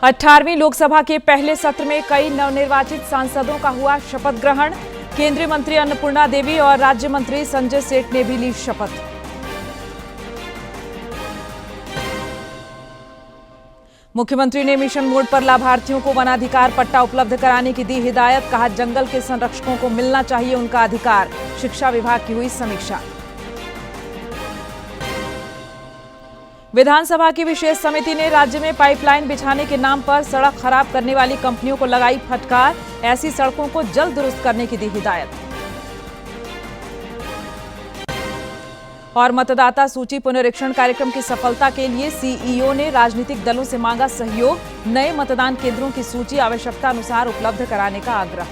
18वीं लोकसभा के पहले सत्र में कई नवनिर्वाचित सांसदों का हुआ शपथ ग्रहण। केंद्रीय मंत्री अन्नपूर्णा देवी और राज्य मंत्री संजय सेठ ने भी ली शपथ। मुख्यमंत्री ने मिशन मोड पर लाभार्थियों को वनाधिकार पट्टा उपलब्ध कराने की दी हिदायत। कहा, जंगल के संरक्षकों को मिलना चाहिए उनका अधिकार। शिक्षा विभाग की हुई समीक्षा। विधानसभा की विशेष समिति ने राज्य में पाइपलाइन बिछाने के नाम पर सड़क खराब करने वाली कंपनियों को लगाई फटकार। ऐसी सड़कों को जल्द दुरुस्त करने की दी हिदायत। और मतदाता सूची पुनरीक्षण कार्यक्रम की सफलता के लिए सीईओ ने राजनीतिक दलों से मांगा सहयोग। नए मतदान केंद्रों की सूची आवश्यकता अनुसार उपलब्ध कराने का आग्रह।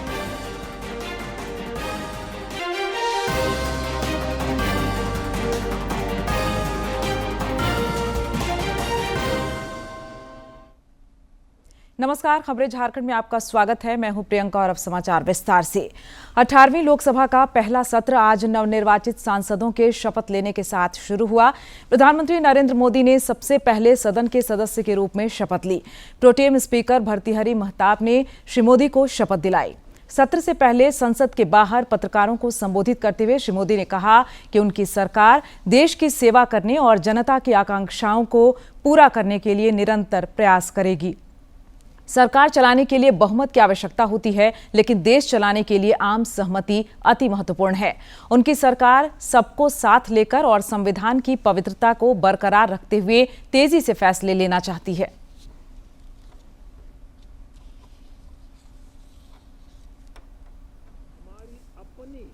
नमस्कार, खबरें झारखंड में आपका स्वागत है। मैं हूं प्रियंका और अब समाचार विस्तार से। 18वीं लोकसभा का पहला सत्र आज नवनिर्वाचित सांसदों के शपथ लेने के साथ शुरू हुआ। प्रधानमंत्री नरेंद्र मोदी ने सबसे पहले सदन के सदस्य के रूप में शपथ ली। प्रोटेम स्पीकर भर्तृहरि महताब ने श्री मोदी को शपथ दिलाई। सत्र से पहले संसद के बाहर पत्रकारों को संबोधित करते हुए श्री मोदी ने कहा कि उनकी सरकार देश की सेवा करने और जनता की आकांक्षाओं को पूरा करने के लिए निरंतर प्रयास करेगी। सरकार चलाने के लिए बहुमत की आवश्यकता होती है, लेकिन देश चलाने के लिए आम सहमति अति महत्वपूर्ण है। उनकी सरकार सबको साथ लेकर और संविधान की पवित्रता को बरकरार रखते हुए तेजी से फैसले लेना चाहती है। हमारी अपनी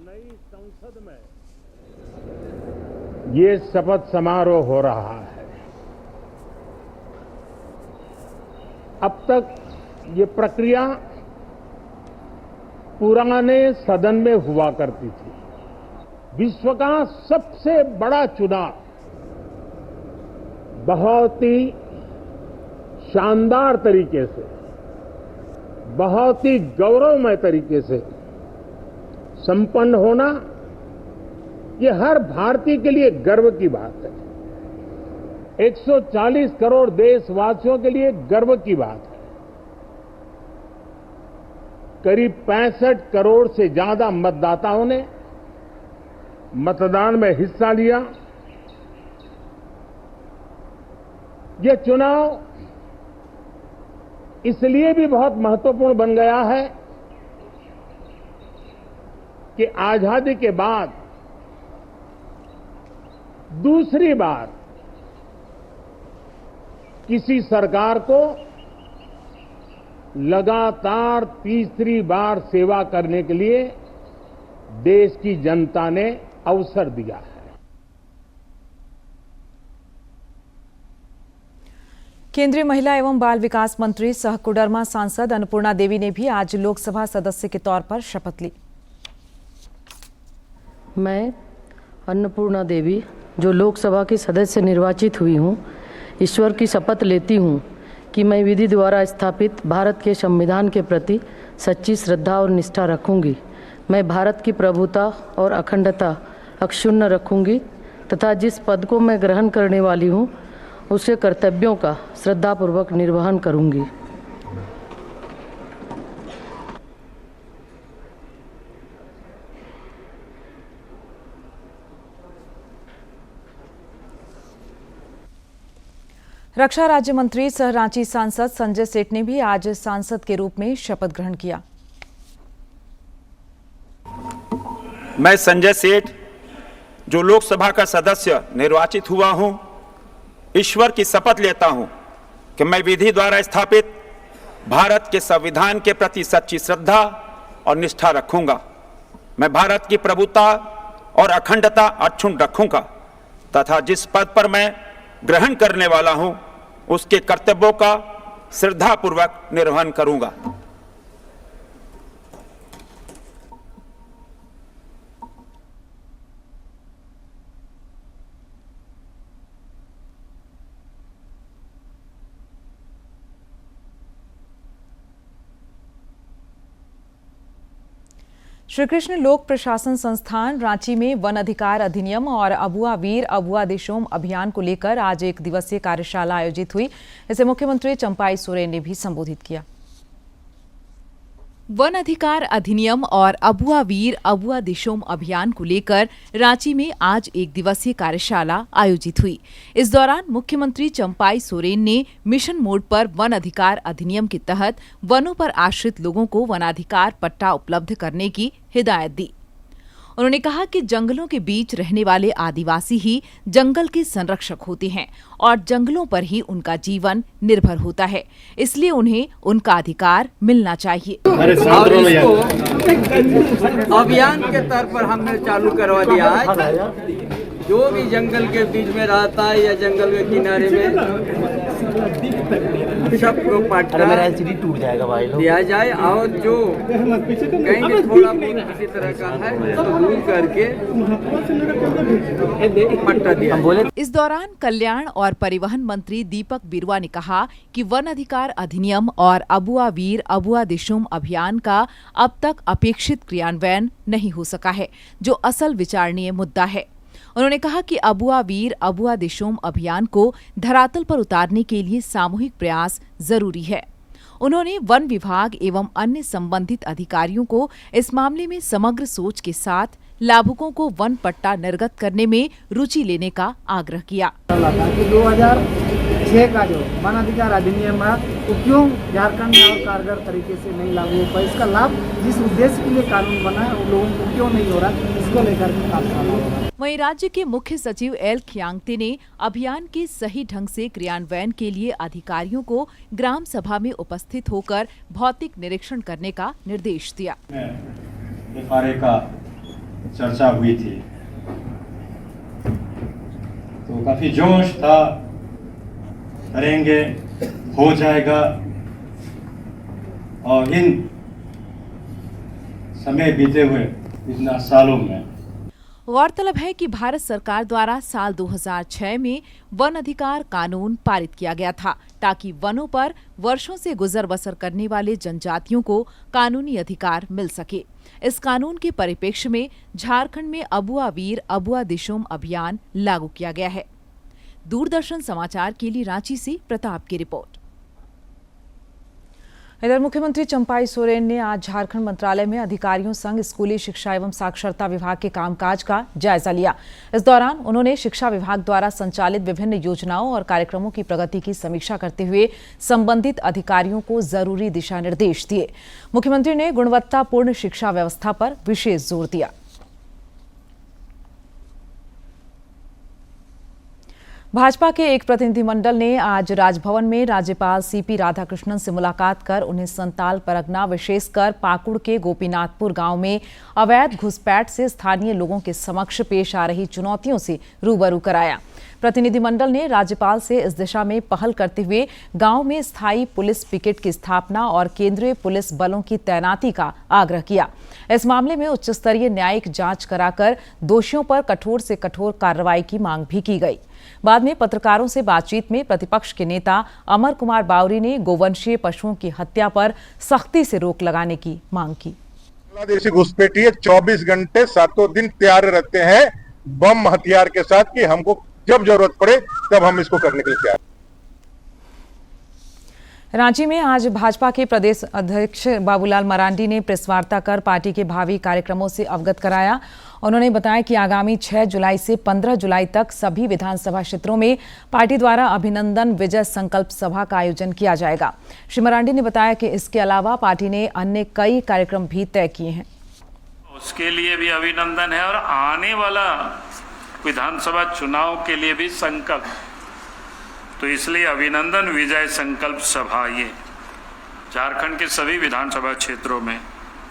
नई संसद में ये शपथ समारोह हो रहा है। अब तक ये प्रक्रिया पुराने सदन में हुआ करती थी। विश्व का सबसे बड़ा चुनाव बहुत ही शानदार तरीके से, बहुत ही गौरवमय तरीके से संपन्न होना, ये हर भारतीय के लिए गर्व की बात है। 140 करोड़ देशवासियों के लिए गर्व की बात है। करीब 65 करोड़ से ज्यादा मतदाताओं ने मतदान में हिस्सा लिया। यह चुनाव इसलिए भी बहुत महत्वपूर्ण बन गया है कि आजादी के बाद दूसरी बार किसी सरकार को लगातार तीसरी बार सेवा करने के लिए देश की जनता ने अवसर दिया है। केंद्रीय महिला एवं बाल विकास मंत्री सह कोडरमा सांसद अन्नपूर्णा देवी ने भी आज लोकसभा सदस्य के तौर पर शपथ ली। मैं अन्नपूर्णा देवी, जो लोकसभा की सदस्य निर्वाचित हुई हूं, ईश्वर की शपथ लेती हूँ कि मैं विधि द्वारा स्थापित भारत के संविधान के प्रति सच्ची श्रद्धा और निष्ठा रखूंगी। मैं भारत की प्रभुता और अखंडता अक्षुण्ण रखूंगी तथा जिस पद को मैं ग्रहण करने वाली हूँ उसके कर्तव्यों का श्रद्धापूर्वक निर्वहन करूंगी। रक्षा राज्य मंत्री सह रांची सांसद संजय सेठ ने भी आज सांसद के रूप में शपथ ग्रहण किया। मैं संजय सेठ, जो लोकसभा का सदस्य निर्वाचित हुआ हूं, ईश्वर की शपथ लेता हूं कि मैं विधि द्वारा स्थापित भारत के संविधान के प्रति सच्ची श्रद्धा और निष्ठा रखूंगा। मैं भारत की प्रभुता और अखंडता अक्षुण्ण रखूंगा तथा जिस पद पर मैं ग्रहण करने वाला हूं उसके कर्तव्यों का श्रद्धापूर्वक निर्वहन करूंगा। श्री कृष्ण लोक प्रशासन संस्थान रांची में वन अधिकार अधिनियम और अबुआ वीर अबुआ दिशोम अभियान को लेकर आज एक दिवसीय कार्यशाला आयोजित हुई। इसे मुख्यमंत्री चंपाई सोरेन ने भी संबोधित किया। वन अधिकार अधिनियम और अबुआ वीर अबुआ दिशोम अभियान को लेकर रांची में आज एक दिवसीय कार्यशाला आयोजित हुई। इस दौरान मुख्यमंत्री चंपाई सोरेन ने मिशन मोड पर वन अधिकार अधिनियम के तहत वनों पर आश्रित लोगों को वनाधिकार पट्टा उपलब्ध करने की हिदायत दी। उन्होंने कहा कि जंगलों के बीच रहने वाले आदिवासी ही जंगल के संरक्षक होते हैं और जंगलों पर ही उनका जीवन निर्भर होता है, इसलिए उन्हें उनका अधिकार मिलना चाहिए। और इसको अभियान के तौर पर हमने चालू करवा दिया है। जो भी जंगल के बीच में रहता है या जंगल के किनारे में सबको पट्टा टूट जाएगा भाई लोग दिया जाए और जो कहीं थोड़ा बहुत किसी तरह का है तो दूर करके पट्टा दिया। इस दौरान कल्याण और परिवहन मंत्री दीपक बिरुआ ने कहा कि वन अधिकार अधिनियम और अबुआ वीर अबुआ दिशोम अभियान का अब तक अपेक्षित क्रियान्वयन नहीं हो सका है, जो असल विचारणीय मुद्दा है। उन्होंने कहा कि अबुआ वीर अबुआ दिशोम अभियान को धरातल पर उतारने के लिए सामूहिक प्रयास जरूरी है। उन्होंने वन विभाग एवं अन्य संबंधित अधिकारियों को इस मामले में समग्र सोच के साथ लाभुकों को वन पट्टा निर्गत करने में रुचि लेने का आग्रह किया। 2006 का जो वन अधिकार अधिनियम है वो क्यों झारखंड में और कारगर तरीके से नहीं लागू हो पाया, इसका लाभ जिस उद्देश्य के लिए कानून बना है उन लोगों को क्यों नहीं हो रहा, इसको लेकर के काम करना होगा। वहीं राज्य के मुख्य सचिव एल खियांगते ने अभियान के सही ढंग से क्रियान्वयन के लिए अधिकारियों को ग्राम सभा में उपस्थित होकर भौतिक निरीक्षण करने का निर्देश दिया। FRA का चर्चा हुई थी तो काफी जोश था, करेंगे, हो जाएगा। और इन समय बीते हुए इतना सालों में गौरतलब है कि भारत सरकार द्वारा साल 2006 में वन अधिकार कानून पारित किया गया था, ताकि वनों पर वर्षों से गुजर बसर करने वाले जनजातियों को कानूनी अधिकार मिल सके। इस कानून के परिप्रेक्ष्य में झारखंड में अबुआ वीर अबुआ दिशोम अभियान लागू किया गया है। दूरदर्शन समाचार के लिए रांची से प्रताप की रिपोर्ट। इधर मुख्यमंत्री चंपाई सोरेन ने आज झारखंड मंत्रालय में अधिकारियों संग स्कूली शिक्षा एवं साक्षरता विभाग के कामकाज का जायजा लिया। इस दौरान उन्होंने शिक्षा विभाग द्वारा संचालित विभिन्न योजनाओं और कार्यक्रमों की प्रगति की समीक्षा करते हुए संबंधित अधिकारियों को जरूरी दिशा निर्देश दिए। मुख्यमंत्री ने गुणवत्तापूर्ण शिक्षा व्यवस्था पर विशेष जोर दिया। भाजपा के एक प्रतिनिधिमंडल ने आज राजभवन में राज्यपाल सीपी राधाकृष्णन से मुलाकात कर उन्हें संताल परगना विशेषकर पाकुड़ के गोपीनाथपुर गांव में अवैध घुसपैठ से स्थानीय लोगों के समक्ष पेश आ रही चुनौतियों से रूबरू कराया। प्रतिनिधिमंडल ने राज्यपाल से इस दिशा में पहल करते हुए गांव में स्थायी पुलिस पिकेट की स्थापना और केंद्रीय पुलिस बलों की तैनाती का आग्रह किया। इस मामले में उच्च स्तरीय न्यायिक जांच कराकर दोषियों पर कठोर से कठोर कार्रवाई की मांग भी की गई। बाद में पत्रकारों से बातचीत में प्रतिपक्ष के नेता अमर कुमार बावरी ने गोवंशीय पशुओं की हत्या पर सख्ती से रोक लगाने की मांग की। बांग्लादेशी घुसपैठिए 24 घंटे 7 दिन तैयार रहते हैं बम हथियार के साथ कि हमको जब जरूरत पड़े तब हम इसको करने के लिए तैयार। रांची में आज भाजपा के प्रदेश अध्यक्ष बाबूलाल मरांडी ने प्रेस वार्ता कर पार्टी के भावी कार्यक्रमों से अवगत कराया। उन्होंने बताया कि आगामी 6 जुलाई से 15 जुलाई तक सभी विधानसभा क्षेत्रों में पार्टी द्वारा अभिनंदन विजय संकल्प सभा का आयोजन किया जाएगा। श्री मरांडी ने बताया कि इसके अलावा पार्टी ने अन्य कई कार्यक्रम भी तय किए हैं। उसके लिए भी अभिनंदन है और आने वाला विधानसभा चुनाव के लिए भी संकल्प, तो इसलिए अभिनंदन विजय संकल्प सभा ये झारखंड के सभी विधानसभा क्षेत्रों में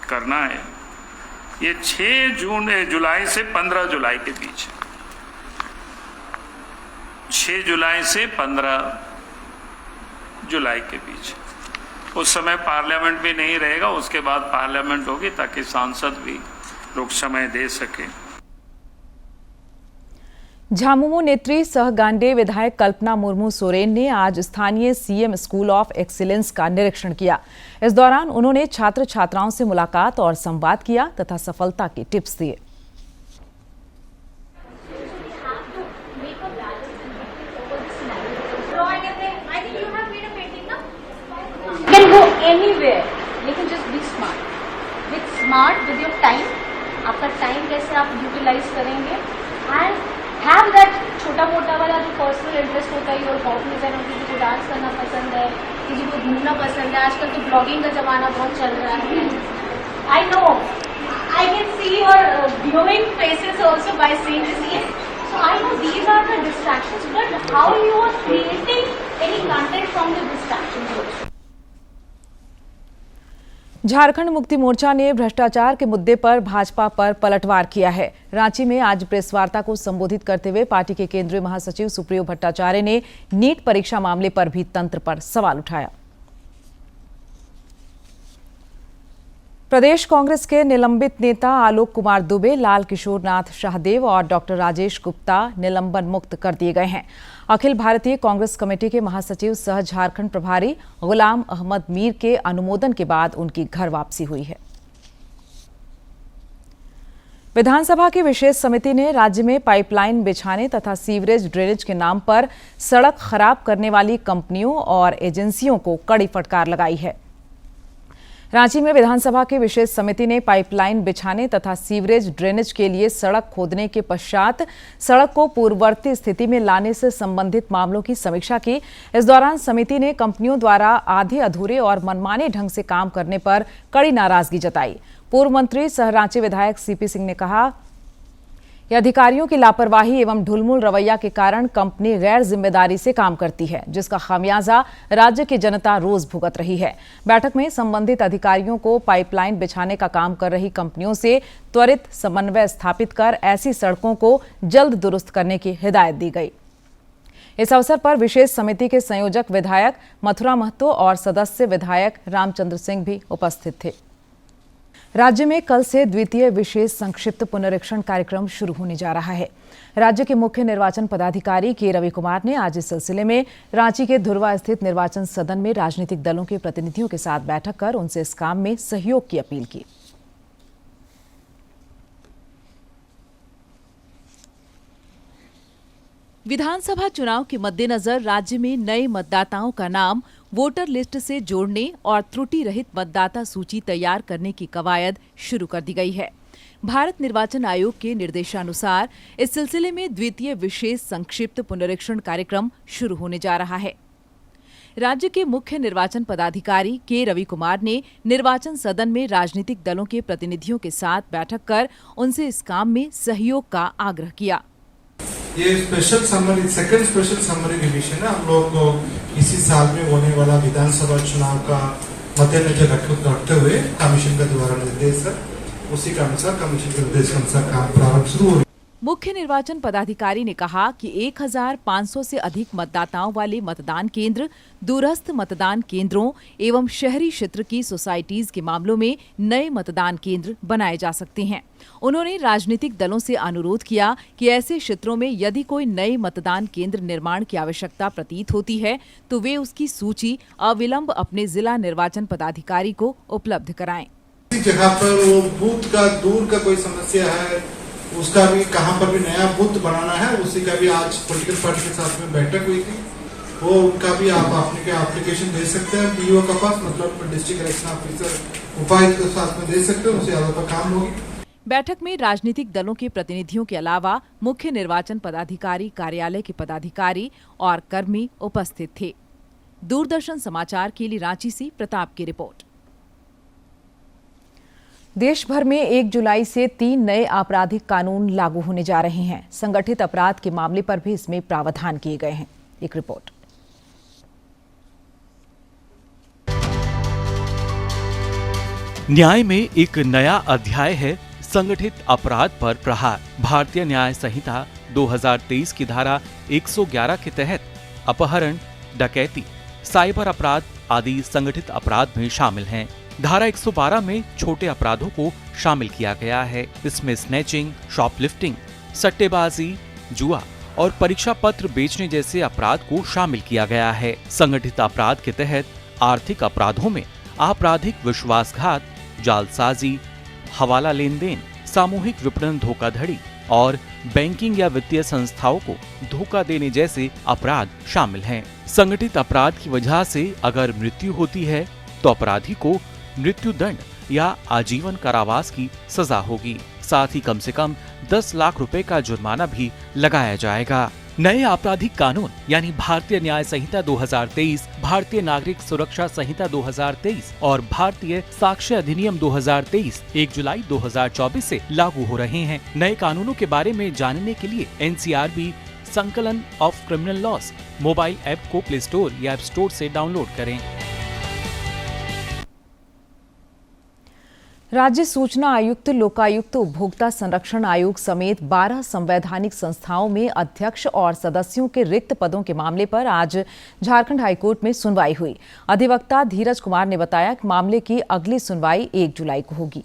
करना है। ये 6 जुलाई से 15 जुलाई के बीच, 6 जुलाई से 15 जुलाई के बीच। उस समय पार्लियामेंट भी नहीं रहेगा, उसके बाद पार्लियामेंट होगी ताकि सांसद भी लोग समय दे सके। झामुमो नेत्री सह गांडे विधायक कल्पना मुर्मू सोरेन ने आज स्थानीय सीएम स्कूल ऑफ एक्सीलेंस का निरीक्षण किया। इस दौरान उन्होंने छात्र छात्राओं से मुलाकात और संवाद किया तथा सफलता के टिप्स दिए। लेकिन just be smart with your time. आपका टाइम कैसे आप यूटिलाइज करेंगे एंड हैव दैट छोटा मोटा वाला जो पर्सनल इंटरेस्ट होता है और हॉबीज है, किसी को डांस करना पसंद है, किसी को घूमना पसंद है। आजकल तो ब्लॉगिंग का जमाना बहुत चल रहा है। I know I can see your glowing faces also by seeing this. So I know these are the distractions, but how you are creating any content from the distractions also. Jharkhand Mukti Morcha ने भ्रष्टाचार के मुद्दे पर भाजपा पर पलटवार किया है। रांची में आज प्रेस वार्ता को संबोधित करते हुए पार्टी के केंद्रीय महासचिव सुप्रियो भट्टाचार्य ने नीट परीक्षा मामले पर भी तंत्र पर सवाल उठाया। प्रदेश कांग्रेस के निलंबित नेता आलोक कुमार दुबे, लाल किशोर नाथ शाहदेव और डॉक्टर राजेश गुप्ता निलंबन मुक्त कर दिए गए हैं। अखिल भारतीय कांग्रेस कमेटी के महासचिव सह झारखंड प्रभारी गुलाम अहमद मीर के अनुमोदन के बाद उनकी घर वापसी हुई है। विधानसभा की विशेष समिति ने राज्य में पाइपलाइन बिछाने तथा सीवरेज ड्रेनेज के नाम पर सड़क खराब करने वाली कंपनियों और एजेंसियों को कड़ी फटकार लगाई है। रांची में विधानसभा की विशेष समिति ने पाइपलाइन बिछाने तथा सीवरेज ड्रेनेज के लिए सड़क खोदने के पश्चात सड़क को पूर्ववर्ती स्थिति में लाने से संबंधित मामलों की समीक्षा की। इस दौरान समिति ने कंपनियों द्वारा आधे अधूरे और मनमाने ढंग से काम करने पर कड़ी नाराजगी जताई। पूर्व मंत्री सह रांची विधायक सीपी सिंह ने कहा, ये अधिकारियों की लापरवाही एवं ढुलमुल रवैया के कारण कंपनी गैर जिम्मेदारी से काम करती है, जिसका खामियाजा राज्य की जनता रोज भुगत रही है। बैठक में संबंधित अधिकारियों को पाइपलाइन बिछाने का काम कर रही कंपनियों से त्वरित समन्वय स्थापित कर ऐसी सड़कों को जल्द दुरुस्त करने की हिदायत दी गई। इस अवसर पर विशेष समिति के संयोजक विधायक मथुरा महतो और सदस्य विधायक रामचंद्र सिंह भी उपस्थित थे। राज्य में कल से द्वितीय विशेष संक्षिप्त पुनरीक्षण कार्यक्रम शुरू होने जा रहा है। राज्य के मुख्य निर्वाचन पदाधिकारी के रवि कुमार ने आज इस सिलसिले में रांची के धुर्वा स्थित निर्वाचन सदन में राजनीतिक दलों के प्रतिनिधियों के साथ बैठक कर उनसे इस काम में सहयोग की अपील की। विधानसभा चुनाव के मद्देनजर राज्य में नए मतदाताओं का नाम वोटर लिस्ट से जोड़ने और त्रुटि रहित मतदाता सूची तैयार करने की कवायद शुरू कर दी गई है। भारत निर्वाचन आयोग के निर्देशानुसार इस सिलसिले में द्वितीय विशेष संक्षिप्त पुनरीक्षण कार्यक्रम शुरू होने जा रहा है। राज्य के मुख्य निर्वाचन पदाधिकारी के रवि कुमार ने निर्वाचन सदन में राजनीतिक दलों के प्रतिनिधियों के साथ बैठक कर उनसे इस काम में सहयोग का आग्रह किया। ये special summary, second special summary revision है। हम लोग को इसी साल में होने वाला विधानसभा चुनाव का मद्देनजर रखते हुए कमीशन का द्वारा निर्देश है, उसी के अनुसार कमीशन के निर्देश के अनुसार काम प्रारंभ शुरू हो। मुख्य निर्वाचन पदाधिकारी ने कहा कि 1500 से अधिक मतदाताओं वाले मतदान केंद्र, दूरस्थ मतदान केंद्रों एवं शहरी क्षेत्र की सोसाइटीज के मामलों में नए मतदान केंद्र बनाए जा सकते हैं। उन्होंने राजनीतिक दलों से अनुरोध किया कि ऐसे क्षेत्रों में यदि कोई नए मतदान केंद्र निर्माण की आवश्यकता प्रतीत होती है तो वे उसकी सूची अविलंब अपने जिला निर्वाचन पदाधिकारी को उपलब्ध कराएं। जगह पर वो बूथ का दूर का कोई समस्या है, उसका भी कहां पर भी नया बूथ बनाना है, उसी का भी आज पॉलिटिकल पार्टी के साथ में बैठक हुई थी। वो उनका भी आप अपने एप्लीकेशन दे सकते हैं डीओ का पास, मतलब डिस्ट्रिक्ट इलेक्शन ऑफिसर उपायुक्त के साथ में दे सकते हैं, उससे ज्यादा पर काम होगी। बैठक में राजनीतिक दलों के प्रतिनिधियों के अलावा मुख्य निर्वाचन पदाधिकारी कार्यालय के पदाधिकारी और कर्मी उपस्थित थे। दूरदर्शन समाचार के लिए रांची से प्रताप की रिपोर्ट। देश भर में 1 जुलाई से 3 नए आपराधिक कानून लागू होने जा रहे हैं। संगठित अपराध के मामले पर भी इसमें प्रावधान किए गए हैं। एक रिपोर्ट। न्याय में एक नया अध्याय है संगठित अपराध पर प्रहार। भारतीय न्याय संहिता 2023 की धारा 111 के तहत अपहरण, डकैती, साइबर अपराध आदि संगठित अपराध में शामिल हैं। धारा 112 में छोटे अपराधों को शामिल किया गया है। इसमें स्नैचिंग, शॉपलिफ्टिंग, सट्टेबाजी, जुआ और परीक्षा पत्र बेचने जैसे अपराध को शामिल किया गया है। संगठित अपराध के तहत आर्थिक अपराधों में आपराधिक विश्वासघात, जालसाजी, हवाला लेन देन, सामूहिक विपणन धोखाधड़ी और बैंकिंग या वित्तीय संस्थाओं को धोखा देने जैसे अपराध शामिल हैं। संगठित अपराध की वजह से अगर मृत्यु होती है तो अपराधी को मृत्यु दंड या आजीवन कारावास की सजा होगी। साथ ही कम से कम 10 लाख रुपए का जुर्माना भी लगाया जाएगा। नए आपराधिक कानून यानी भारतीय न्याय संहिता 2023, भारतीय नागरिक सुरक्षा संहिता 2023 और भारतीय साक्ष्य अधिनियम 2023 1 जुलाई 2024 से लागू हो रहे हैं। नए कानूनों के बारे में जानने के लिए NCRB संकलन of criminal loss mobile app को प्ले स्टोर या ऐप स्टोर से डाउनलोड करें। राज्य सूचना आयुक्त, लोकायुक्त, उपभोक्ता संरक्षण आयोग समेत 12 संवैधानिक संस्थाओं में अध्यक्ष और सदस्यों के रिक्त पदों के मामले पर आज झारखंड हाईकोर्ट में सुनवाई हुई। अधिवक्ता धीरज कुमार ने बताया कि मामले की अगली सुनवाई 1 जुलाई को होगी।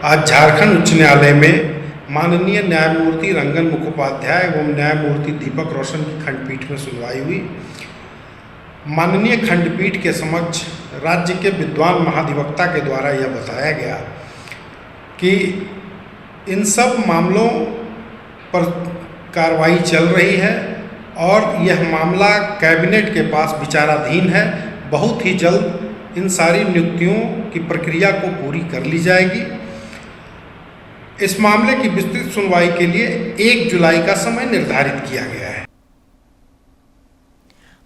आज झारखंड उच्च न्यायालय में माननीय न्यायमूर्ति रंगन मुखोपाध्याय एवं न्यायमूर्ति दीपक रोशन की खंडपीठ में सुनवाई हुई। माननीय खंडपीठ के समक्ष राज्य के विद्वान महाधिवक्ता के द्वारा यह बताया गया कि इन सब मामलों पर कार्रवाई चल रही है और यह मामला कैबिनेट के पास विचाराधीन है। बहुत ही जल्द इन सारी नियुक्तियों की प्रक्रिया को पूरी कर ली जाएगी। इस मामले की विस्तृत सुनवाई के लिए 1 जुलाई का समय निर्धारित किया गया है।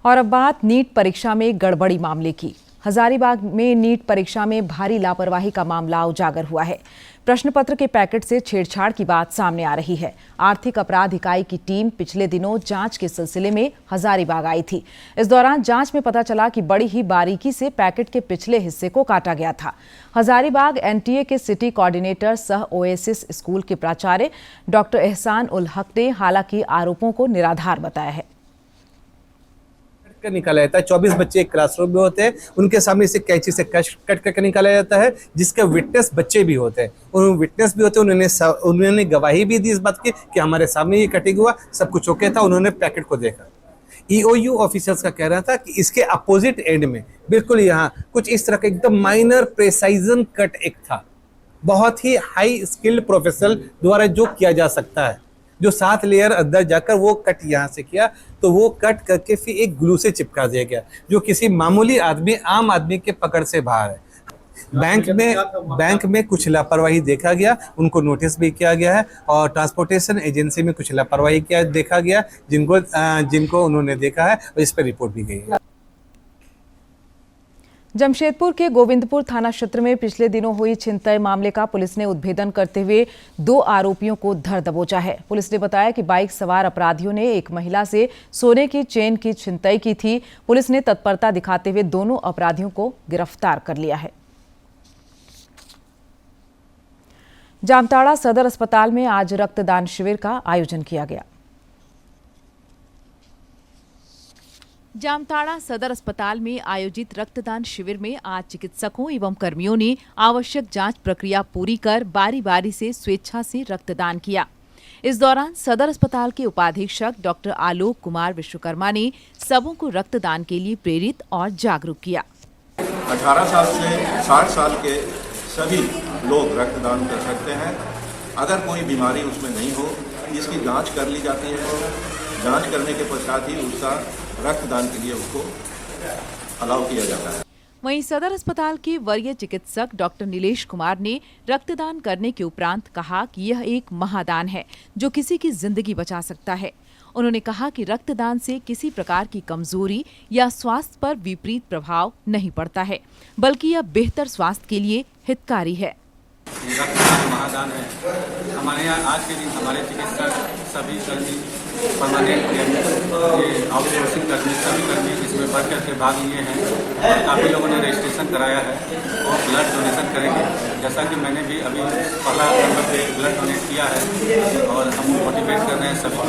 और अब बात नीट परीक्षा में गड़बड़ी मामले की। हजारीबाग में नीट परीक्षा में भारी लापरवाही का मामला उजागर हुआ है। प्रश्न पत्र के पैकेट से छेड़छाड़ की बात सामने आ रही है। आर्थिक अपराध इकाई की टीम पिछले दिनों जांच के सिलसिले में हजारीबाग आई थी। इस दौरान जांच में पता चला कि बड़ी ही बारीकी से पैकेट के पिछले हिस्से को काटा गया था। हजारीबाग एनटीए के सिटी कोऑर्डिनेटर सह ओएसिस स्कूल के प्राचार्य डॉक्टर एहसान उल हक ने हालांकि आरोपों को निराधार बताया है। निकाला जाता है। 24 बच्चे एक क्लासरूम में होते हैं, उनके सामने इसे कैंची से कट करके निकाला जाता है, जिसके विटनेस बच्चे भी होते हैं। उन्होंने विटनेस भी होते हैं, उन्होंने गवाही भी दी इस बात की कि हमारे सामने ये कटिंग हुआ, सब कुछ ओके था। उन्होंने पैकेट को देखा। ईओयू ऑफिसर्स का कहना था कि इसके अपोजिट एंड में बिल्कुल यहाँ कुछ इस तरह का एकदम माइनर प्रेसाइजन कट एक था, बहुत ही हाई स्किल्ड प्रोफेशनल द्वारा जो किया जा सकता है। जो 7 लेयर अंदर जाकर वो कट यहाँ से किया, तो वो कट करके फिर एक ग्लू से चिपका दिया गया, जो किसी मामूली आदमी, आम आदमी के पकड़ से बाहर है। बैंक में कुछ लापरवाही देखा गया, उनको नोटिस भी किया गया है। और ट्रांसपोर्टेशन एजेंसी में कुछ लापरवाही किया देखा गया, जिनको उन्होंने देखा है और इस पर रिपोर्ट भी गई है। जमशेदपुर के गोविंदपुर थाना क्षेत्र में पिछले दिनों हुई छिनतई मामले का पुलिस ने उद्भेदन करते हुए 2 आरोपियों को धर दबोचा है। पुलिस ने बताया कि बाइक सवार अपराधियों ने एक महिला से सोने की चेन की छिनतई की थी। पुलिस ने तत्परता दिखाते हुए दोनों अपराधियों को गिरफ्तार कर लिया है। जामताड़ा सदर अस्पताल में आज रक्तदान शिविर का आयोजन किया गया। जामताड़ा सदर अस्पताल में आयोजित रक्तदान शिविर में आज चिकित्सकों एवं कर्मियों ने आवश्यक जांच प्रक्रिया पूरी कर बारी बारी से स्वेच्छा से रक्तदान किया। इस दौरान सदर अस्पताल के उपाधीक्षक डॉक्टर आलोक कुमार विश्वकर्मा ने सबों को रक्तदान के लिए प्रेरित और जागरूक किया। 18 साल से 60 साल के सभी लोग रक्तदान कर सकते हैं। अगर कोई बीमारी उसमें नहीं हो, इसकी जाँच कर ली जाती है। जाँच करने के पश्चात ही उसका रक्तदान के लिए उसको अलाउ किया जाता है। वहीं सदर अस्पताल के वरीय चिकित्सक डॉक्टर नीलेश कुमार ने रक्तदान करने के उपरांत कहा कि यह एक महादान है जो किसी की जिंदगी बचा सकता है। उन्होंने कहा कि रक्तदान से किसी प्रकार की कमजोरी या स्वास्थ्य पर विपरीत प्रभाव नहीं पड़ता है, बल्कि यह बेहतर स्वास्थ्य के लिए हितकारी है। रक्तदान महादान है। हमारे यहाँ आज के दिन हमारे चिकित्सक सभी कर्मी, परमानेंट ये आउटसोर्सिंग कर्मी, सभी कर्मी इसमें बढ़ करके भाग लिए हैं और काफ़ी लोगों ने रजिस्ट्रेशन कराया है और ब्लड डोनेशन करेंगे। जैसा कि मैंने भी अभी पहला नंबर पे ब्लड डोनेट किया है और हम मोटिवेट कर रहे हैं सभी को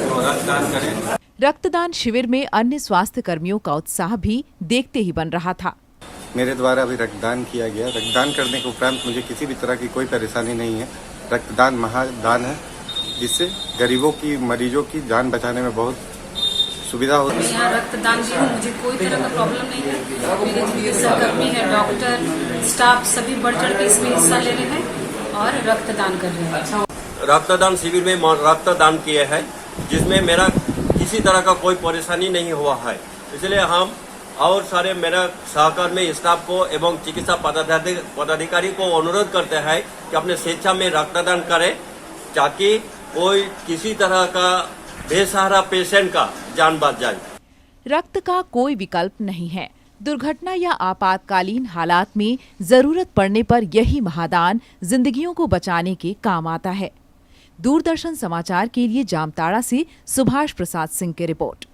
तो रक्तदान करें। रक्तदान शिविर में अन्य स्वास्थ्य कर्मियों का उत्साह भी देखते ही बन रहा था। मेरे द्वारा अभी रक्तदान किया गया। रक्तदान करने के उपरांत मुझे किसी भी तरह की कोई परेशानी नहीं है। रक्तदान महादान है, जिससे गरीबों की, मरीजों की जान बचाने में बहुत सुविधा होती है। यहाँ रक्तदान भी हूँ, मुझे कोई तरह का प्रॉब्लम नहीं है। मेरे जितने सहकर्मी हैं, डॉक्टर, स्टाफ सभी बढ़ चढ़ के इसमें हिस्सा ले रहे हैं और रक्तदान कर रहे हैं। रक्तदान शिविर में रक्तदान किए हैं, जिसमें मेरा किसी तरह का कोई परेशानी नहीं हुआ है। इसलिए हम और सारे मेरा सहकर्मी स्टाफ को एवं चिकित्सा पदाधिकारी को अनुरोध करते हैं कि अपने स्वेच्छा में रक्तदान करें, ताकि कोई किसी तरह का बेसहारा पेशेंट का जान बच जाए। रक्त का कोई विकल्प नहीं है। दुर्घटना या आपातकालीन हालात में जरूरत पड़ने पर यही महादान जिंदगियों को बचाने के काम आता है। दूरदर्शन समाचार के लिए जामताड़ा से सुभाष प्रसाद सिंह की रिपोर्ट।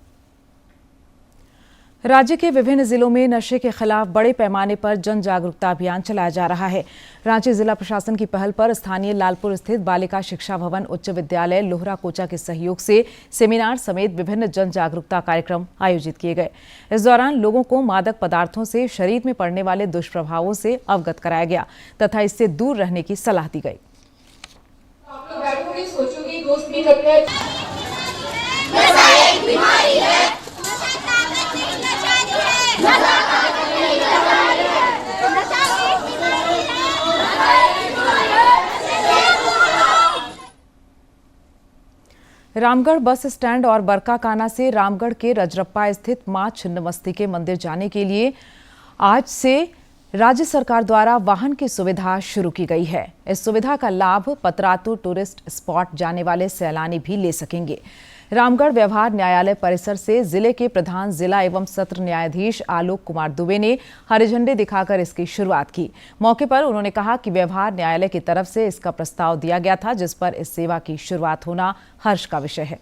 राज्य के विभिन्न जिलों में नशे के खिलाफ बड़े पैमाने पर जन जागरूकता अभियान चलाया जा रहा है। रांची जिला प्रशासन की पहल पर स्थानीय लालपुर स्थित बालिका शिक्षा भवन उच्च विद्यालय लोहरा कोचा के सहयोग से सेमिनार समेत विभिन्न जन जागरूकता कार्यक्रम आयोजित किए गए। इस दौरान लोगों को मादक पदार्थों से शरीर में पड़ने वाले दुष्प्रभावों से अवगत कराया गया तथा इससे दूर रहने की सलाह दी गई। आप लोग बैठोगे, सोचोगे, दोस्त भी करते हैं। रामगढ़ बस स्टैंड और बरकाकाना से रामगढ़ के रजरप्पा स्थित मां छिन्नमस्तिके मंदिर जाने के लिए आज से राज्य सरकार द्वारा वाहन की सुविधा शुरू की गई है। इस सुविधा का लाभ पतरातू टूरिस्ट स्पॉट जाने वाले सैलानी भी ले सकेंगे। रामगढ़ व्यवहार न्यायालय परिसर से जिले के प्रधान जिला एवं सत्र न्यायाधीश आलोक कुमार दुबे ने हरी झंडी दिखाकर इसकी शुरुआत की। मौके पर उन्होंने कहा कि व्यवहार न्यायालय की तरफ से इसका प्रस्ताव दिया गया था, जिस पर इस सेवा की शुरुआत होना हर्ष का विषय है।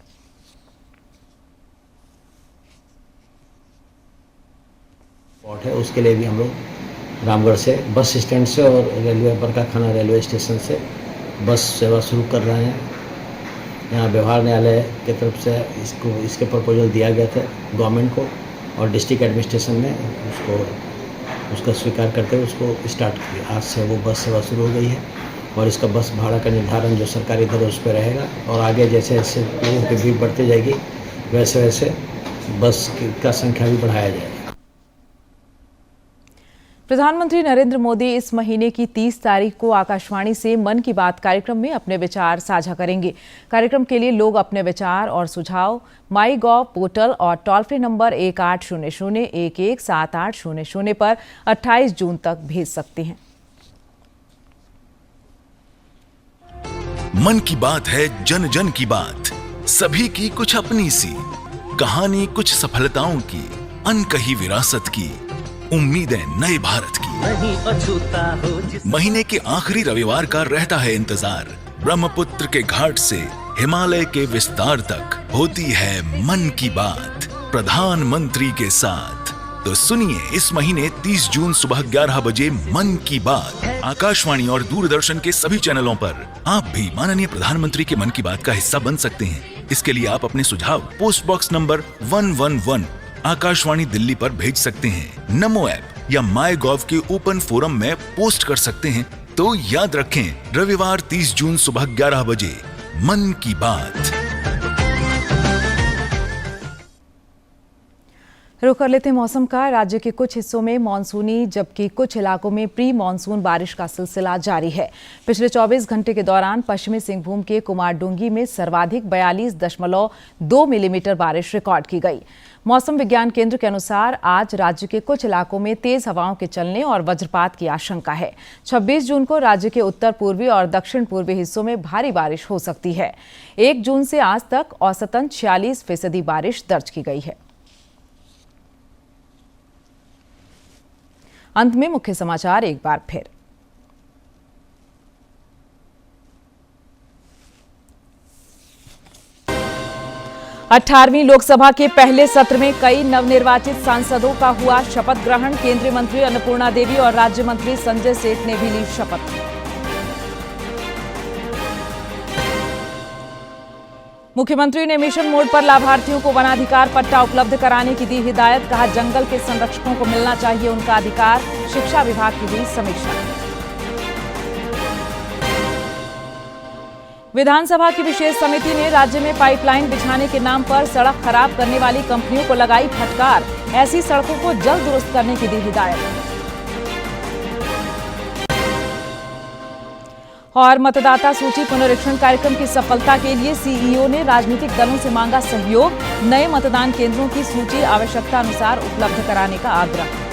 उसके लिए भी हम लोग रामगढ़ से बस स्टैंड से और रेलवे बरकाखाना रेलवे स्टेशन से बस सेवा शुरू कर रहे हैं। यहाँ व्यवहार न्यायालय की तरफ से इसके प्रपोजल दिया गया था गवर्नमेंट को और डिस्ट्रिक्ट एडमिनिस्ट्रेशन ने उसका स्वीकार करते हुए उसको स्टार्ट किया। आज से वो बस सेवा शुरू हो गई है और इसका बस भाड़ा का निर्धारण जो सरकारी दर उस पर रहेगा और आगे जैसे जैसे लोगों की भीड़ बढ़ती जाएगी वैसे वैसे बस का संख्या भी बढ़ाया जाएगा। प्रधानमंत्री नरेंद्र मोदी इस महीने की 30 तारीख को आकाशवाणी से मन की बात कार्यक्रम में अपने विचार साझा करेंगे। कार्यक्रम के लिए लोग अपने विचार और सुझाव माईगॉव पोर्टल और टोल फ्री नंबर 1800-117800 पर 28 जून तक भेज सकते हैं। मन की बात है जन जन की बात, सभी की कुछ अपनी सी कहानी, कुछ सफलताओं की, अनकही विरासत की, उम्मीदें नए भारत की। महीने के आखिरी रविवार का रहता है इंतजार। ब्रह्मपुत्र के घाट से हिमालय के विस्तार तक होती है मन की बात प्रधानमंत्री के साथ। तो सुनिए इस महीने 30 जून सुबह 11 बजे मन की बात आकाशवाणी और दूरदर्शन के सभी चैनलों पर। आप भी माननीय प्रधानमंत्री के मन की बात का हिस्सा बन सकते हैं। इसके लिए आप अपने सुझाव post box number 111 Akashvani Delhi पर भेज सकते हैं। नमो ऐप या माईगॉव के ओपन फोरम में पोस्ट कर सकते हैं। तो याद रखें, रविवार 30 जून सुबह 11 बजे मन की बात। रुख कर लेते मौसम का। राज्य के कुछ हिस्सों में मानसूनी जबकि कुछ इलाकों में प्री मानसून बारिश का सिलसिला जारी है। पिछले 24 घंटे के दौरान पश्चिमी सिंहभूम के कुमारडुंगी में सर्वाधिक 42.2 मिलीमीटर बारिश रिकॉर्ड की गई। मौसम विज्ञान केंद्र के अनुसार आज राज्य के कुछ इलाकों में तेज हवाओं के चलने और वज्रपात की आशंका है। 26 जून को राज्य के उत्तर पूर्वी और दक्षिण पूर्वी हिस्सों में भारी बारिश हो सकती है। 1 जून से आज तक औसतन 46% बारिश दर्ज की गई है। अंत में मुख्य समाचार एक बार फिर। अठारहवीं लोकसभा के पहले सत्र में कई नवनिर्वाचित सांसदों का हुआ शपथ ग्रहण। केंद्रीय मंत्री अन्नपूर्णा देवी और राज्य मंत्री संजय सेठ ने भी ली शपथ। मुख्यमंत्री ने मिशन मोड पर लाभार्थियों को वनाधिकार पट्टा उपलब्ध कराने की दी हिदायत। कहा, जंगल के संरक्षकों को मिलना चाहिए उनका अधिकार। शिक्षा विभाग की हुई समीक्षा। विधानसभा की विशेष समिति ने राज्य में पाइपलाइन बिछाने के नाम पर सड़क खराब करने वाली कंपनियों को लगाई फटकार। ऐसी सड़कों को जल्द दुरुस्त करने की दी हिदायत। और मतदाता सूची पुनरीक्षण कार्यक्रम की सफलता के लिए सीईओ ने राजनीतिक दलों से मांगा सहयोग। नए मतदान केंद्रों की सूची आवश्यकता अनुसार उपलब्ध कराने का आग्रह।